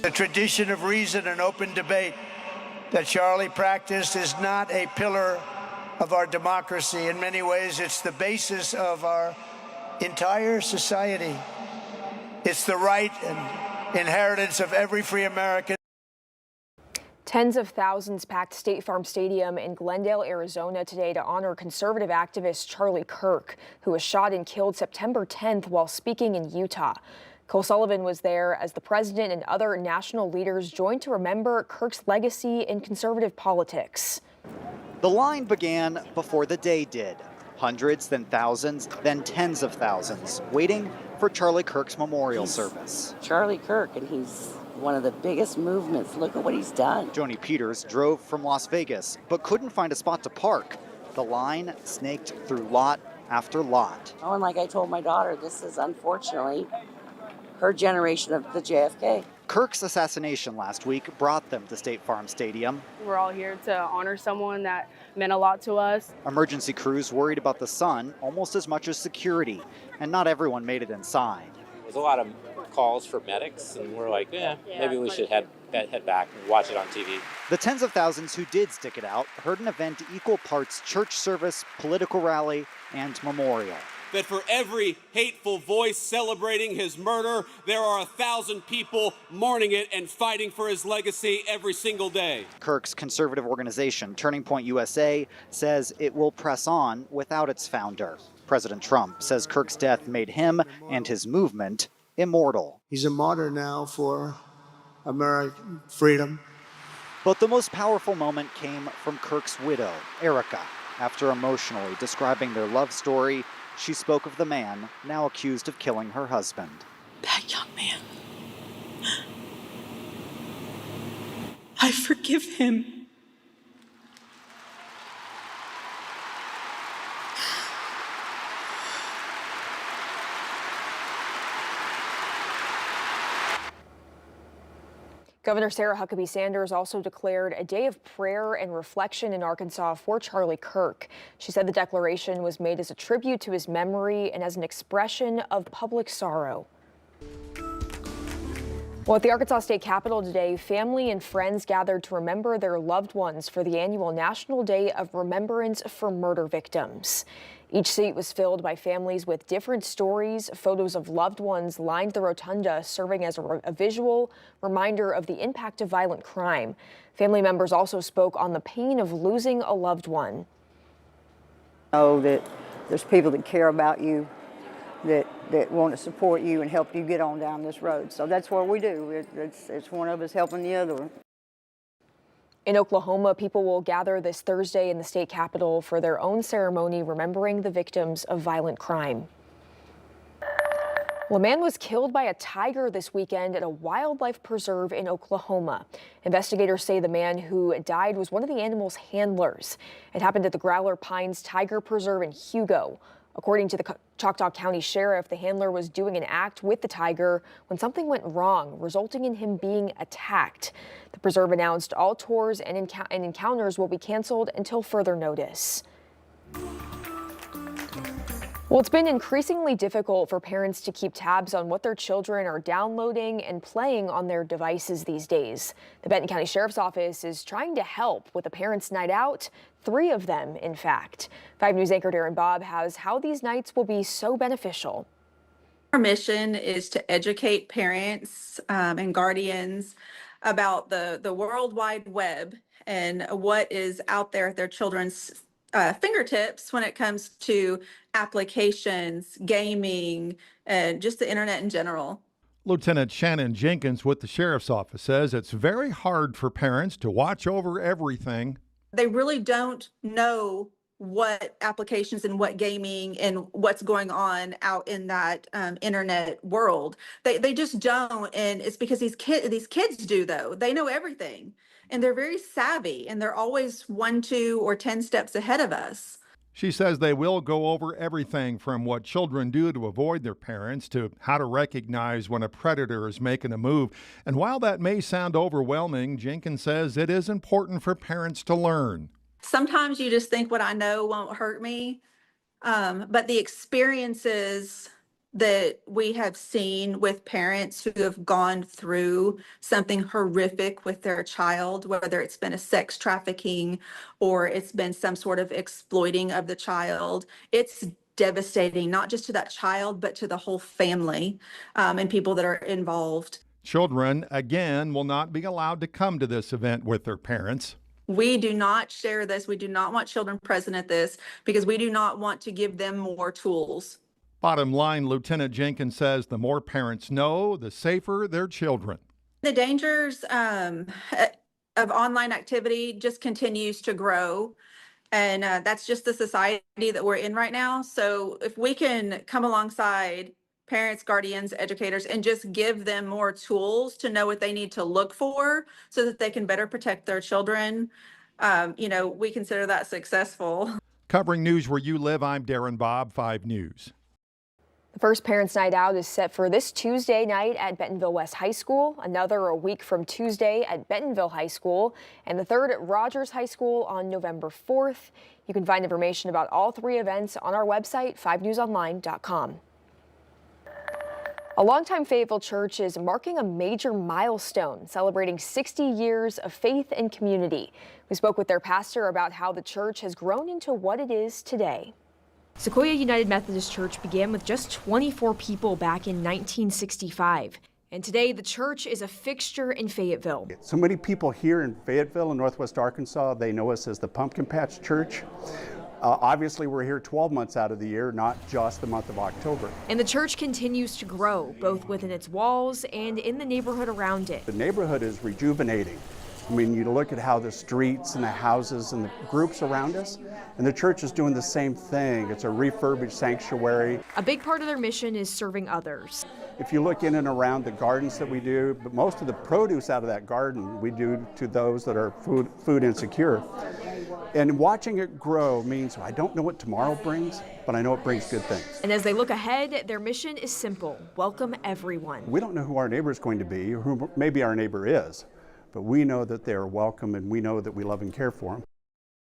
The tradition of reason and open debate that Charlie practiced is not a pillar of our democracy. In many ways, it's the basis of our entire society. It's the right and inheritance of every free American. Tens of thousands packed State Farm Stadium in Glendale, Arizona today to honor conservative activist Charlie Kirk, who was shot and killed September 10th while speaking in Utah. Cole Sullivan was there as the president and other national leaders joined to remember Kirk's legacy in conservative politics. The line began before the day did. Hundreds, then thousands, then tens of thousands, waiting for Charlie Kirk's memorial service. Charlie Kirk, and he's one of the biggest movements. Look at what he's done. Joni Peters drove from Las Vegas, but couldn't find a spot to park. The line snaked through lot after lot. Oh, and like I told my daughter, this is unfortunately her generation of the JFK. Kirk's assassination last week brought them to State Farm Stadium. We're all here to honor someone that meant a lot to us. Emergency crews worried about the sun almost as much as security, and not everyone made it inside. There was a lot of calls for medics, and we're like, maybe we should head back and watch it on TV. The tens of thousands who did stick it out heard an event equal parts church service, political rally, and memorial. That for every hateful voice celebrating his murder, there are 1,000 people mourning it and fighting for his legacy every single day. Kirk's conservative organization, Turning Point USA, says it will press on without its founder. President Trump says Kirk's death made him and his movement immortal. He's a martyr now for American freedom. But the most powerful moment came from Kirk's widow, Erika. After emotionally describing their love story, she spoke of the man now accused of killing her husband. That young man, I forgive him. Governor Sarah Huckabee Sanders also declared a day of prayer and reflection in Arkansas for Charlie Kirk. She said the declaration was made as a tribute to his memory and as an expression of public sorrow. Well, at the Arkansas State Capitol today, family and friends gathered to remember their loved ones for the annual National Day of Remembrance for Murder Victims. Each seat was filled by families with different stories. Photos of loved ones lined the rotunda, serving as a visual reminder of the impact of violent crime. Family members also spoke on the pain of losing a loved one. Know that there's people that care about you, that want to support you and help you get on down this road. So that's what we do. It's one of us helping the other. In Oklahoma, people will gather this Thursday in the state capitol for their own ceremony remembering the victims of violent crime. Well, a man was killed by a tiger this weekend at a wildlife preserve in Oklahoma. Investigators say the man who died was one of the animal's handlers. It happened at the Growler Pines Tiger Preserve in Hugo. According to the Choctaw County Sheriff, the handler was doing an act with the tiger when something went wrong, resulting in him being attacked. The preserve announced all tours and encounters will be canceled until further notice. Well, it's been increasingly difficult for parents to keep tabs on what their children are downloading and playing on their devices these days. The Benton County Sheriff's Office is trying to help with a parents' night out, 3 of them, in fact. 5 News anchor Darren Bobb has how these nights will be so beneficial. Our mission is to educate parents and guardians about the World Wide Web and what is out there at their children's fingertips when it comes to applications, gaming, and just the internet in general. Lieutenant Shannon Jenkins with the Sheriff's Office says it's very hard for parents to watch over everything. They really don't know what applications and what gaming and what's going on out in that internet world. They just don't, and it's because these kids do, though. They know everything, and they're very savvy, and they're always 1, 2, or 10 steps ahead of us. She says they will go over everything from what children do to avoid their parents to how to recognize when a predator is making a move. And while that may sound overwhelming, Jenkins says it is important for parents to learn. Sometimes you just think what I know won't hurt me, but the experiences that we have seen with parents who have gone through something horrific with their child, whether it's been a sex trafficking or it's been some sort of exploiting of the child. It's devastating, not just to that child, but to the whole family and people that are involved. Children, again, will not be allowed to come to this event with their parents. We do not share this. We do not want children present at this because we do not want to give them more tools. Bottom line, Lieutenant Jenkins says the more parents know, the safer their children. The dangers of online activity just continues to grow. And that's just the society that we're in right now. So if we can come alongside parents, guardians, educators, and just give them more tools to know what they need to look for so that they can better protect their children, we consider that successful. Covering news where you live, I'm Darren Bobb, 5 News. The first Parents' Night Out is set for this Tuesday night at Bentonville West High School, another a week from Tuesday at Bentonville High School, and the third at Rogers High School on November 4th. You can find information about all 3 events on our website, 5newsonline.com. A longtime Fayetteville church is marking a major milestone, celebrating 60 years of faith and community. We spoke with their pastor about how the church has grown into what it is today. Sequoia United Methodist Church began with just 24 people back in 1965. And today, the church is a fixture in Fayetteville. So many people here in Fayetteville and Northwest Arkansas, they know us as the Pumpkin Patch Church. Obviously, we're here 12 months out of the year, not just the month of October. And the church continues to grow, both within its walls and in the neighborhood around it. The neighborhood is rejuvenating. I mean, you look at how the streets and the houses and the groups around us, and the church is doing the same thing. It's a refurbished sanctuary. A big part of their mission is serving others. If you look in and around the gardens that we do, but most of the produce out of that garden we do to those that are food insecure. And watching it grow means I don't know what tomorrow brings, but I know it brings good things. And as they look ahead, their mission is simple: welcome everyone. We don't know who our neighbor is going to be, or who maybe our neighbor is, but we know that they are welcome and we know that we love and care for them.